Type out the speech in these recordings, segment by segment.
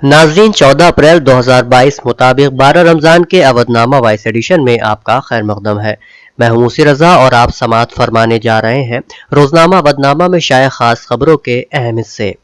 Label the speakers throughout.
Speaker 1: नाजरीन 14 अप्रैल 2022 मुताबिक 12 रमजान के अवधनामा वॉइस एडिशन में आपका खैर मकदम है। मैं हूं मूसी रजा और आप समाअत फरमाने जा रहे हैं रोजनामा अवधनामा में शाया खास खबरों के अहम हिस्से।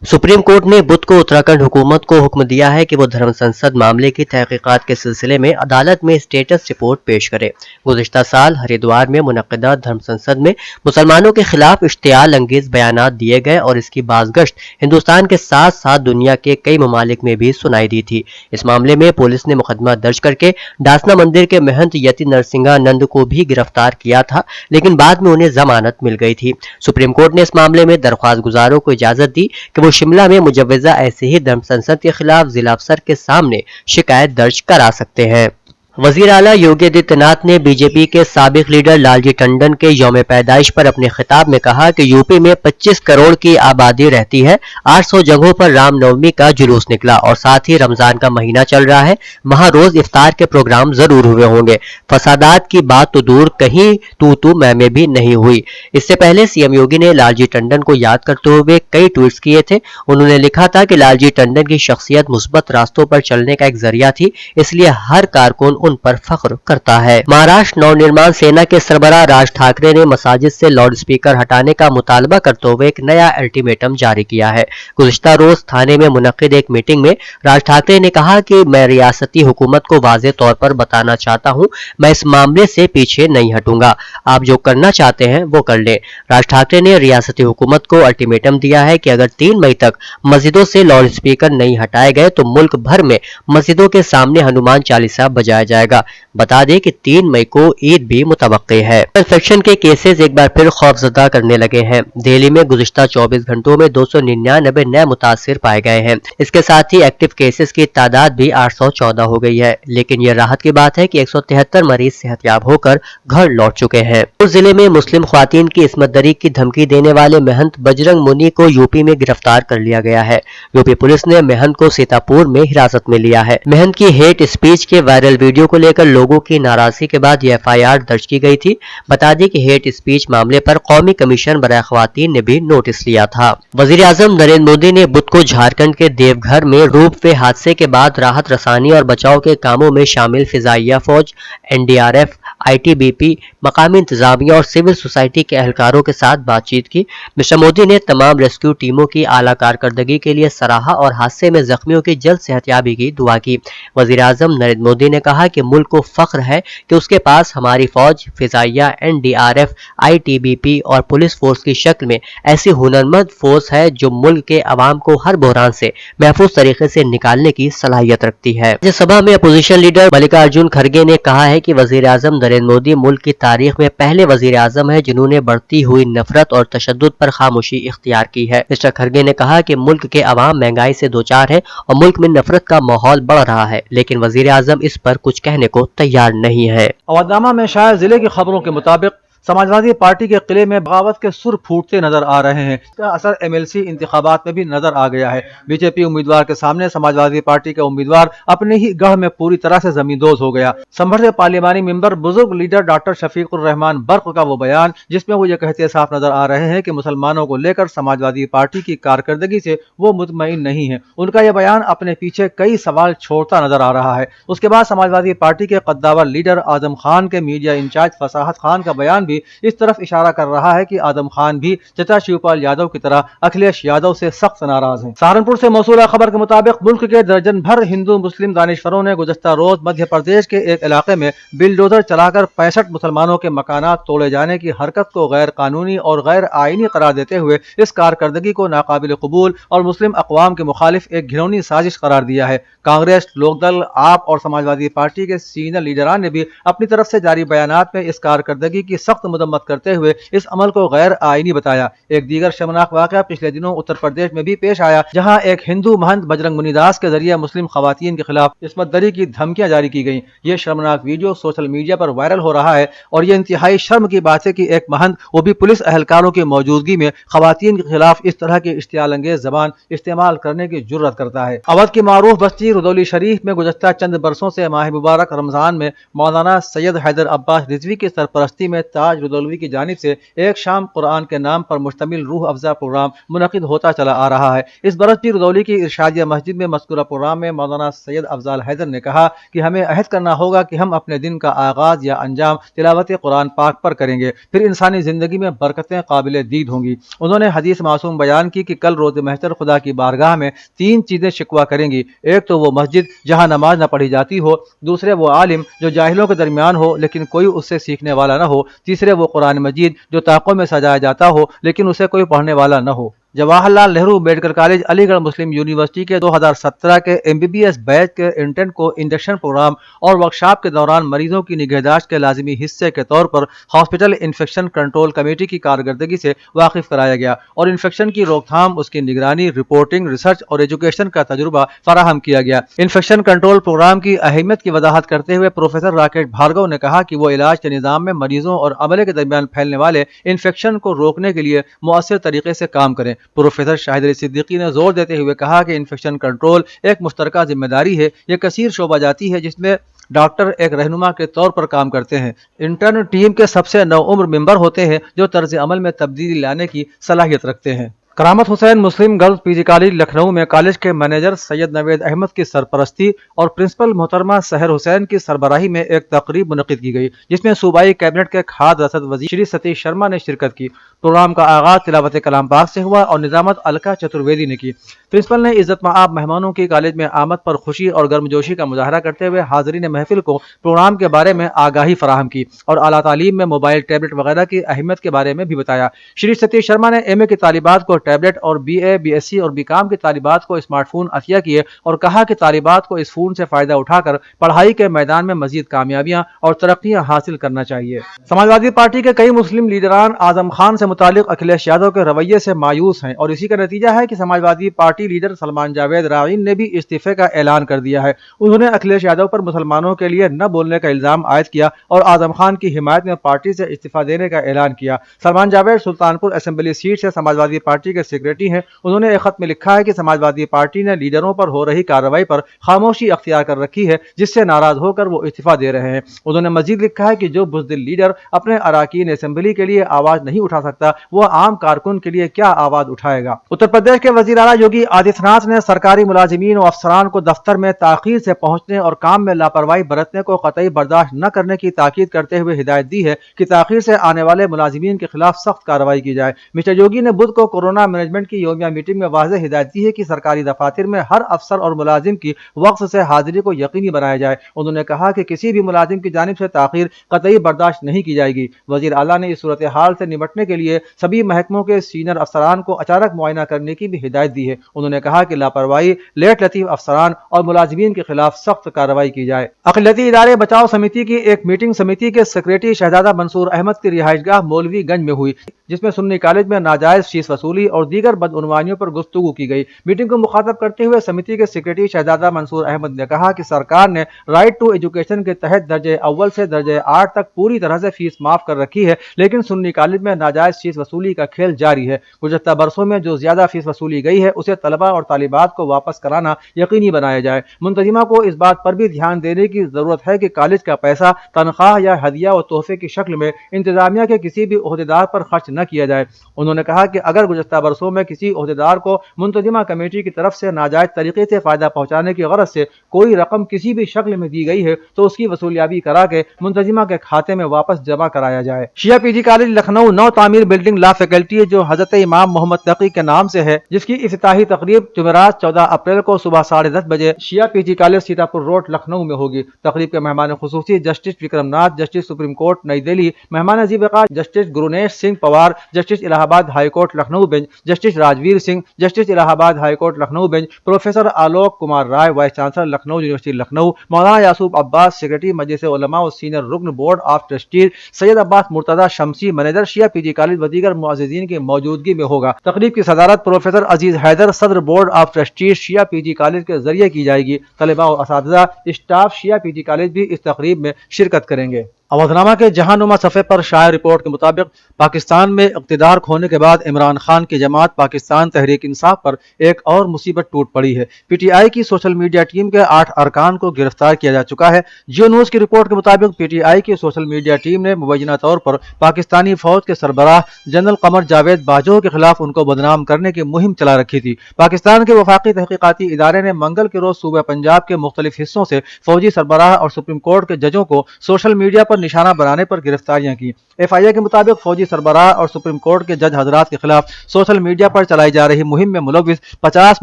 Speaker 1: सुप्रीम कोर्ट ने बुध को उत्तराखंड हुकूमत को हुक्म दिया है कि वो धर्म संसद मामले की तहकीकात के सिलसिले में अदालत में स्टेटस रिपोर्ट पेश करे। गुज़िश्ता साल हरिद्वार में मुनक़्क़दा धर्म संसद में मुसलमानों के खिलाफ इश्तियाल अंगेज बयानात दिए गए और इसकी बाज़गश्त हिंदुस्तान के साथ साथ दुनिया के कई ममालिक में भी सुनाई दी थी। इस मामले में पुलिस ने मुकदमा दर्ज करके डासना मंदिर के महंत यति नरसिंहानंद को भी गिरफ्तार किया था, लेकिन बाद में उन्हें जमानत मिल गई थी। सुप्रीम कोर्ट ने इस मामले में दरख्वास्त गुजारों को इजाजत दी कि वो शिमला में मुजव्वज़ा ऐसे ही धर्म संसद के खिलाफ जिला अफसर के सामने शिकायत दर्ज करा सकते हैं। वज़ीर आला योगी आदित्यनाथ ने बीजेपी के साबिक लीडर लालजी टंडन के यौम पैदाइश पर अपने खिताब में कहा कि यूपी में 25 करोड़ की आबादी रहती है, 800 जगहों पर रामनवमी का जुलूस निकला और साथ ही रमजान का महीना चल रहा है, वहां रोज इफ्तार के प्रोग्राम जरूर हुए होंगे। फसादात की बात तो दूर, कहीं तू मैं भी नहीं हुई। इससे पहले सीएम योगी ने लालजी टंडन को याद करते हुए कई ट्वीट्स किए थे। उन्होंने लिखा था कि लालजी टंडन की शख्सियत मुस्बत रास्तों पर चलने का एक जरिया थी, इसलिए हर कारकुन उन पर फख्र करता है। महाराष्ट्र नवनिर्माण सेना के सरबराह राज ठाकरे ने मसाजिद से लाउड स्पीकर हटाने का मुतालबा करते हुए एक नया अल्टीमेटम जारी किया है। गुज़िश्ता रोज थाने में मुनक्किद एक मीटिंग में राज ठाकरे ने कहा कि मैं रियासती हुकूमत को वाज़ेह तौर पर बताना चाहता हूं, मैं इस मामले से पीछे नहीं हटूंगा, आप जो करना चाहते हैं वो कर लें। राज ठाकरे ने रियासती हुकूमत को अल्टीमेटम दिया है कि अगर 3 मई तक मस्जिदों से लाउड स्पीकर नहीं हटाए गए तो मुल्क भर में मस्जिदों के सामने हनुमान चालीसा बजाया जाएगा। बता दें कि 3 मई को ईद भी मुतवक्के है। इन्फेक्शन के केसेस एक बार फिर खौफजदा करने लगे हैं। दिल्ली में गुज़िश्ता 24 घंटों में 299 नए मुतासिर पाए गए हैं। इसके साथ ही एक्टिव केसेस की तादाद भी 814 हो गई है। लेकिन यह राहत की बात है कि 173 मरीज सेहतयाब होकर घर लौट चुके हैं। उस जिले में मुस्लिम ख्वातीन की इस्मत दरी की धमकी देने वाले महंत बजरंग मुनी को यूपी में गिरफ्तार कर लिया गया है। यूपी पुलिस ने महंत को सीतापुर में हिरासत में लिया है। महंत की हेट स्पीच के वायरल वीडियो को लेकर लोगों की नाराजगी के बाद यह एफआईआर दर्ज की गई थी। बता दें कि हेट स्पीच मामले पर कौमी कमीशन बराए ख्वातीन ने भी नोटिस लिया था। वजीर आजम नरेंद्र मोदी ने बुध को झारखंड के देवघर में रोपवे हादसे के बाद राहत रसानी और बचाव के कामों में शामिल फिजाइया फौज, एनडीआरएफ, आईटीबीपी, मकामी इंतजामिया और सिविल सोसाइटी के एहलकारों के साथ बातचीत की। मिस्टर मोदी ने तमाम रेस्क्यू टीमों की आला कारकर्दगी के लिए सराहा और हादसे में जख्मियों की जल्द सेहतयाबी की दुआ की। वजीर आजम नरेंद्र मोदी ने कहा कि मुल्क को फख्र है कि उसके पास हमारी फौज, फिजाइया, एनडीआरएफ, आईटीबीपी और पुलिस फोर्स की शक्ल में ऐसी हुनरमंद फोर्स है जो मुल्क के अवाम को हर बहरान से महफूज तरीके से निकालने की सलाहियत रखती है। राज्यसभा में अपोजिशन लीडर मल्लिकार्जुन खड़गे ने कहा है कि वजीर आजम नरेंद्र मोदी मुल्क की तारीख में पहले वजीर आजम है जिन्होंने बढ़ती हुई नफरत और तशद्दुद पर खामोशी इख्तियार की है। मिस्टर खड़गे ने कहा कि मुल्क के अवाम महंगाई से दो चार है और मुल्क में नफरत का माहौल बढ़ रहा है, लेकिन वजीर आजम इस पर कुछ कहने को तैयार नहीं है।
Speaker 2: अवधनामा में शायद जिले की खबरों के मुताबिक समाजवादी पार्टी के किले में बगावत के सुर फूटते नजर आ रहे हैं। इसका असर एमएलसी इंतखाबात में भी नजर आ गया है। बीजेपी उम्मीदवार के सामने समाजवादी पार्टी के उम्मीदवार अपने ही गढ़ में पूरी तरह से जमींदोज हो गया। संभर से पार्लिमानी मेंबर बुजुर्ग लीडर डॉक्टर शफीकुर रहमान बर्क का वो बयान जिसमें वो ये कहते साफ नजर आ रहे हैं कि मुसलमानों को लेकर समाजवादी पार्टी की कारकर्दगी से वो मुतमईन नहीं है। उनका यह बयान अपने पीछे कई सवाल छोड़ता नजर आ रहा है। उसके बाद समाजवादी पार्टी के कद्दावर लीडर आजम खान के मीडिया इंचार्ज फसाहत खान का बयान भी इस तरफ इशारा कर रहा है कि आजम खान भी चचा शिवपाल यादव की तरह अखिलेश यादव से सख्त नाराज हैं। सहारनपुर से मौसूला खबर के मुताबिक मुल्क के दर्जन भर हिंदू मुस्लिम दानिशवरों ने गुज़श्ता रोज मध्य प्रदेश के एक इलाके में बिलडोजर चलाकर 65 मुसलमानों के मकानात तोड़े जाने की हरकत को गैर कानूनी और गैर आईनी करार देते हुए इस कारकर्दगी को नाकाबिल कबूल और मुस्लिम अक़वाम के मुखालिफ एक घिनौनी साजिश करार दिया है। कांग्रेस, लोकदल, आप और समाजवादी पार्टी के सीनियर लीडरान ने भी अपनी तरफ से जारी बयानात में इस कारकर्दगी की सख्त मदम्मत करते हुए इस अमल को गैर आईनी बताया। एक दीगर शर्मनाक वाक़या पिछले दिनों उत्तर प्रदेश में भी पेश आया, जहां एक हिंदू महंत बजरंग मुनीदास के जरिए मुस्लिम खवातीन के खिलाफ इस्मत दरी की धमकियां जारी की गई। ये शर्मनाक वीडियो सोशल मीडिया पर वायरल हो रहा है और ये इंतहाई शर्म की बात है कि एक महंत, वो भी पुलिस एहलकारों की मौजूदगी में, खवातीन के खिलाफ इस तरह की इश्तियाल अंगेज जबान इस्तेमाल करने की जुर्रत करता है। अवध की मारूफ बस्ती रुदौली शरीफ में गुज़श्ता चंद बरसों से माह मुबारक रमजान में मौलाना सैयद हैदर अब्बास रिजवी की सरपरस्ती में ताज سراج رضولوی کی جانب سے ایک شام قرآن کے نام پر مشتمل روح افزا پروگرام منعقد ہوتا چلا آ رہا ہے۔ اس برس بھی رضولی کی ارشادیہ مسجد میں مذکورہ پروگرام میں مولانا سید افضال حیدر نے کہا کہ ہمیں عہد کرنا ہوگا کہ ہم اپنے دن کا آغاز یا انجام تلاوت قرآن پاک پر کریں گے، پھر انسانی زندگی میں برکتیں قابل دید ہوں گی۔ انہوں نے حدیث معصوم بیان کی کہ کل روز محشر خدا کی بارگاہ میں 3 چیزیں شکوہ کریں گی، ایک تو وہ مسجد جہاں نماز نہ پڑھی جاتی ہو، دوسرے وہ عالم جو جاہلوں کے درمیان ہو لیکن کوئی اس سے سیکھنے والا نہ ہو، تیسرے وہ قرآن مجید جو طاقوں میں سجایا جاتا ہو لیکن اسے کوئی پڑھنے والا نہ ہو۔ جواہر لال نہرو میڈیکل کالج علی گڑھ مسلم یونیورسٹی کے 2017 کے MBBS بیچ کے انٹرن کو انڈکشن پروگرام اور ورکشاپ کے دوران مریضوں کی نگہداشت کے لازمی حصے کے طور پر ہاسپٹل انفیکشن کنٹرول کمیٹی کی کارکردگی سے واقف کرایا گیا اور انفیکشن کی روک تھام، اس کی نگرانی، رپورٹنگ، ریسرچ اور ایجوکیشن کا تجربہ فراہم کیا گیا۔ انفیکشن کنٹرول پروگرام کی اہمیت کی وضاحت کرتے ہوئے پروفیسر راکیش بھارگو نے کہا کہ وہ علاج کے نظام میں مریضوں اور عملے کے درمیان پھیلنے والے انفیکشن کو روکنے کے لیے مؤثر طریقے سے کام کریں۔ پروفیسر شاہد علی صدیقی نے زور دیتے ہوئے کہا کہ انفیکشن کنٹرول ایک مشترکہ ذمہ داری ہے، یہ کثیر شعبہ جاتی ہے جس میں ڈاکٹر ایک رہنما کے طور پر کام کرتے ہیں۔ انٹرن ٹیم کے سب سے نوعمر ممبر ہوتے ہیں جو طرز عمل میں تبدیلی لانے کی صلاحیت رکھتے ہیں۔ کرامت حسین مسلم گرلز PG کالج لکھنؤ میں کالج کے مینیجر سید نوید احمد کی سرپرستی اور پرنسپل محترمہ سحر حسین کی سربراہی میں ایک تقریب منعقد کی گئی جس میں صوبائی کیبنٹ کے کھاد رسد وزیر شری ستیش شرما نے شرکت کی۔ پروگرام کا آغاز تلاوت کلام پاک سے ہوا اور نظامت الکا چترویدی نے کی۔ پرنسپل نے عزت مآب مہمانوں کی کالج میں آمد پر خوشی اور گرمجوشی کا مظاہرہ کرتے ہوئے حاضرین محفل کو پروگرام کے بارے میں آگاہی فراہم کی اور اعلیٰ تعلیم میں موبائل ٹیبلٹ وغیرہ کی اہمیت کے بارے میں بھی بتایا۔ شری ستیش شرما نے MA کی طالبات کو ٹیبلٹ اور BA BSc اور BCom کی طالبات کو اسمارٹ فون عطیہ کیے اور کہا کہ طالبات کو اس فون سے فائدہ اٹھا کر پڑھائی کے میدان میں مزید کامیابیاں اور ترقیاں حاصل کرنا چاہیے۔ سماجوادی پارٹی کے کئی مسلم لیڈران اعظم خان سے متعلق اکھلیش یادو کے رویے سے مایوس ہیں اور اسی کا نتیجہ ہے کہ سماجوادی پارٹی لیڈر سلمان جاوید راغین نے بھی استعفے کا اعلان کر دیا ہے۔ انہوں نے اکھلیش یادو پر مسلمانوں کے لیے نہ بولنے کا الزام عائد کیا اور اعظم خان کی حمایت میں پارٹی سے استعفی دینے کا اعلان کیا۔ سلمان جاوید سلطانپور اسمبلی سیٹ سے سماجوادی پارٹی کے سیکریٹری ہیں۔ انہوں نے ایک خط میں لکھا ہے کہ سماجوادی پارٹی نے لیڈروں پر ہو رہی کارروائی پر خاموشی اختیار کر رکھی ہے جس سے ناراض ہو کر وہ استعفی دے رہے ہیں۔ انہوں نے مزید لکھا ہے کہ جو بزدل لیڈر اپنے اراکین اسمبلی کے لیے آواز نہیں اٹھا سکتا وہ عام کارکن کے لیے کیا آواز اٹھائے گا۔ اتر پردیش کے وزیر اعلیٰ یوگی آدتیہ ناتھ نے سرکاری ملازمین و افسران کو دفتر میں تاخیر سے پہنچنے اور کام میں لاپرواہی برتنے کو قطعی برداشت نہ کرنے کی تاکید کرتے ہوئے ہدایت دی ہے کہ تاخیر سے آنے والے ملازمین کے خلاف سخت کارروائی کی جائے۔ مسٹر یوگی نے بدھ کو کورونا مینجمنٹ کی یومیہ میٹنگ میں واضح ہدایت دی ہے کہ سرکاری دفاتر میں ہر افسر اور ملازم کی وقت سے حاضری کو یقینی بنایا جائے۔ انہوں نے کہا کہ کسی بھی ملازم کی جانب سے تاخیر قطعی برداشت نہیں کی جائے گی۔ وزیر اعلیٰ نے اس صورتحال سے نمٹنے کے لیے سبھی محکموں کے سینئر افسران کو اچانک معائنہ کرنے کی بھی ہدایت دی ہے۔ انہوں نے کہا کہ لاپرواہی، لیٹ لطیف افسران اور ملازمین کے خلاف سخت کارروائی کی جائے۔ اقلیتی ادارے بچاؤ سمیتی کی ایک میٹنگ سمیتی کے سیکریٹری شہزادہ منصور احمد کی رہائش گاہ مولوی گنج میں ہوئی جس میں سنی کالج میں ناجائز فیس وصولی اور دیگر بدعنوانیوں پر گفتگو کی گئی۔ میٹنگ کو مخاطب کرتے ہوئے سمیتی کے سیکریٹری شہزادہ منصور احمد نے کہا کہ سرکار نے رائٹ ٹو ایجوکیشن کے تحت درجے اول سے درجے 8 تک پوری طرح سے فیس معاف کر رکھی ہے، لیکن سنی کالج میں ناجائز فیس وصولی کا کھیل جاری ہے۔ گزشتہ برسوں میں جو زیادہ فیس وصولی گئی ہے اسے طلبہ اور طالبات کو واپس کرانا یقینی بنایا جائے۔ منتظمہ کو اس بات پر بھی دھیان دینے کی ضرورت ہے کہ کالج کا پیسہ تنخواہ یا ہدیہ و تحفے کی شکل میں انتظامیہ کے کسی بھی عہدیدار پر خرچ نہ کیا جائے۔ انہوں نے کہا کہ اگر گزشتہ برسوں میں کسی عہدیدار کو منتظمہ کمیٹی کی طرف سے ناجائز طریقے سے فائدہ پہنچانے کی غرض سے کوئی رقم کسی بھی شکل میں دی گئی ہے تو اس کی وصولیابی کرا کے منتظمہ کے کھاتے میں واپس جمع کرایا جائے۔ شیعہ PG کالج لکھنؤ نو تعمیر بلڈنگ لا فیکلٹی جو حضرت امام محمد تقی کے نام سے ہے، جس کی افتتاحی تقریب جمعرات 14 اپریل کو صبح 10:30 بجے شیعہ PG college Sitapur road Lucknow میں ہوگی۔ تقریب کے مہمان خصوصی justice Vikram Nath, justice supreme court نئی دہلی، مہمان عزیز وقار justice Gurunesh Singh Pawar, justice Allahabad high court Lucknow bench, justice Rajveer Singh, justice Allahabad high court Lucknow bench, professor Alok Kumar Rai vice chancellor Lucknow university Lucknow, Maulana Yaqoob Abbas secretary مجلس علماء و سینئر رکن بورڈ آف ٹرسٹیز، سید عباس مرتضی شمسی مینیجر شیعہ PG کالج و دیگر معززین کی موجودگی میں ہوگا۔ تقریب کی صدارت پروفیسر عزیز حیدر صدر board of trustees Shia PG college کے ذریعے کی جائے گی۔ طلباء و اساتذہ اسٹاف شیعہ PG کالج بھی اس تقریب میں شرکت کریں گے۔ अवधनामा के जहांनुमा सफ़े पर शाया रिपोर्ट के मुताबिक पाकिस्तान में इक़्तिदार खोने के बाद इमरान खान की जमात पाकिस्तान तहरीक इंसाफ पर एक और मुसीबत टूट पड़ी है। पीटीआई की सोशल मीडिया टीम के 8 अरकान को गिरफ्तार किया जा चुका है। जियो न्यूज़ की रिपोर्ट के मुताबिक पीटीआई की सोशल मीडिया टीम ने मुबैना तौर पर पाकिस्तानी फौज के सरबराह जनरल कमर जावेद बाजवा के खिलाफ उनको बदनाम करने की मुहिम चला रखी थी। पाकिस्तान के वफाकी तहकीकाती इदारे ने मंगल के रोज सूबा पंजाब के मुख्तलिफ हिस्सों से फौजी सरबराह और सुप्रीम कोर्ट के जजों को सोशल मीडिया पर निशाना बनाने पर गिरफ्तारियां की। एफआईए के मुताबिक फौजी सरबराह और सुप्रीम कोर्ट के जज हजरात के खिलाफ सोशल मीडिया पर चलाई जा रही मुहिम में मुलव्विस 50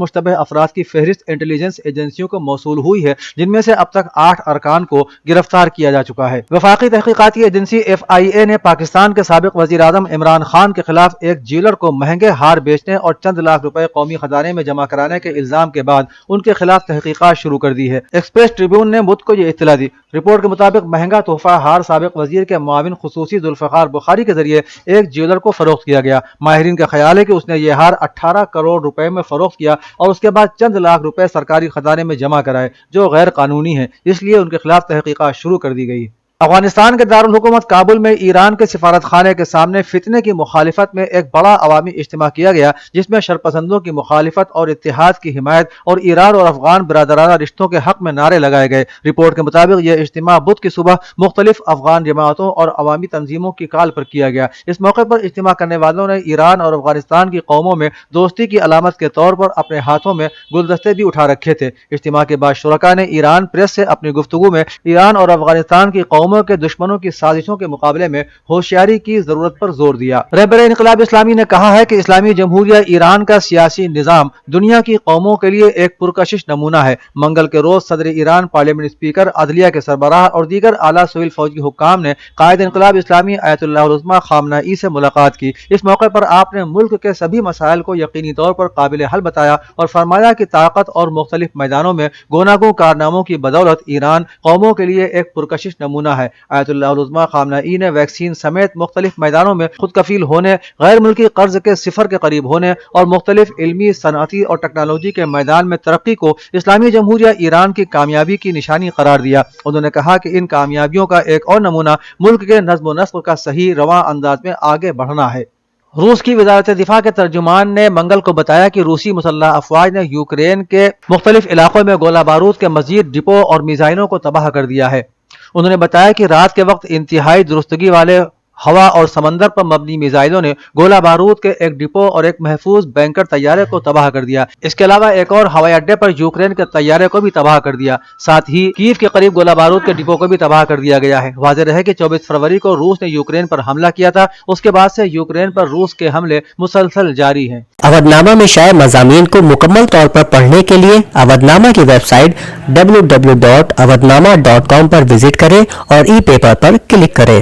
Speaker 2: मुश्तबह अफराद की फहरिस्त इंटेलिजेंस एजेंसियों को मौसूल हुई है, जिनमें से अब तक 8 अरकान को गिरफ्तार किया जा चुका है। वफाकी तहकीकाती एजेंसी एफआईए ने पाकिस्तान के साबिक वजीर आजम इमरान खान के खिलाफ एक ज्वेलर को महंगे हार बेचने और चंद लाख रुपए कौमी खजाने में जमा कराने के इल्जाम के बाद उनके खिलाफ तहकीकात शुरू कर दी है। एक्सप्रेस ट्रिब्यून ने मुल्क को यह इत्तला दी। रिपोर्ट के मुताबिक महंगा तोहफा हार साबिक वजीर के मुआविन खुसूसी जुल्फ़िकार बुखारी के जरिए एक ज्वेलर को फरोख्त किया गया। माहिरीन का ख्याल है कि उसने यह हार 18 करोड़ रुपए में फरोख्त किया और उसके बाद चंद लाख रुपए सरकारी खजाने में जमा कराए, जो गैर कानूनी है, इसलिए उनके खिलाफ तहकीकात शुरू कर दी गई। अफगानिस्तान के दारुल हुकूमत काबुल में ईरान के सिफारत खाने के सामने फितने की मुखालिफत में एक बड़ा अवामी इज्तिमा किया गया, जिसमें शरपसंदों की मुखालिफत और इत्तेहाद की हिमायत और ईरान और अफगान बिरादराना रिश्तों के हक में नारे लगाए गए। रिपोर्ट के मुताबिक यह इज्तिमा बुध की सुबह मुख्तलिफ अफगान जमातों और अवामी तंजीमों की काल पर किया गया। इस मौके पर इज्तिमा करने वालों ने ईरान और अफगानिस्तान की कौमों में दोस्ती की अलामत के तौर पर अपने हाथों में गुलदस्ते भी उठा रखे थे। इज्तिमा के बाद शुरका ने ईरान प्रेस से अपनी गुफ्तगू में ईरान और अफगानिस्तान की कौमों के दुश्मनों की साजिशों के मुकाबले में होशियारी की जरूरत पर जोर दिया। रहबर इनकलाब इस्लामी ने कहा है कि इस्लामी जमहूरिया ईरान का सियासी निजाम दुनिया की कौमों के लिए एक पुरकशिश नमूना है। मंगल के रोज सदर ईरान, पार्लियामेंट स्पीकर, अदलिया के सरबराह और दीगर आला सिविल फौजी हुक्काम ने कायद इनकलाब इस्लामी आयतुल्लाह उल उज़्मा खामनाई से मुलाकात की। इस मौके पर आपने मुल्क के सभी मसाइल को यकीनी तौर पर काबिल हल बताया और फरमाया कि ताकत और मुख्तलिफ मैदानों में गोनागो कारनामों की बदौलत ईरान कौमों के लिए एक पुरकशिश नमूना है। आयतुल्लाह उल उज़्मा खामनाई ने वैक्सीन समेत मुख्तलिफ मैदानों में खुद कफील होने, गैर मुल्की कर्ज के सिफर के करीब होने और मुख्तलिफ इल्मी, सनअती और टेक्नोलॉजी के मैदान में तरक्की को इस्लामी जमहूरिया ईरान की कामयाबी की निशानी करार दिया। उन्होंने कहा कि इन कामयाबियों का एक और नमूना मुल्क के नज़्म व नस्र का सही रवां अंदाज में आगे बढ़ना है। रूस की वजारत दिफा के तर्जुमान ने मंगल को बताया कि रूसी मुसल्लह अफवाज ने यूक्रेन के मुख्तलिफ इलाकों में गोला बारूद के मजीद डिपो और मिसाइलों को तबाह कर दिया है। उन्होंने बताया कि रात के वक्त इंतहाई दुरुस्तगी वाले हवा और समंदर पर मबनी मिसाइलों ने गोला बारूद के एक डिपो और एक महफूज बैंकर तैयारे को तबाह कर दिया। इसके अलावा एक और हवाई अड्डे पर यूक्रेन के तैयारे को भी तबाह कर दिया। साथ ही कीव के करीब गोला बारूद के डिपो को भी तबाह कर दिया गया है। वाज़ेह रहे कि 24 फरवरी को रूस ने यूक्रेन पर हमला किया था। उसके बाद से यूक्रेन पर रूस के हमले मुसलसल जारी हैं।
Speaker 1: अवधनामा में शाये मज़ामीन को मुकम्मल तौर पर पढ़ने के लिए अवधनामा की वेबसाइट www.awadnama.com पर विजिट करें और ई पेपर पर क्लिक करें।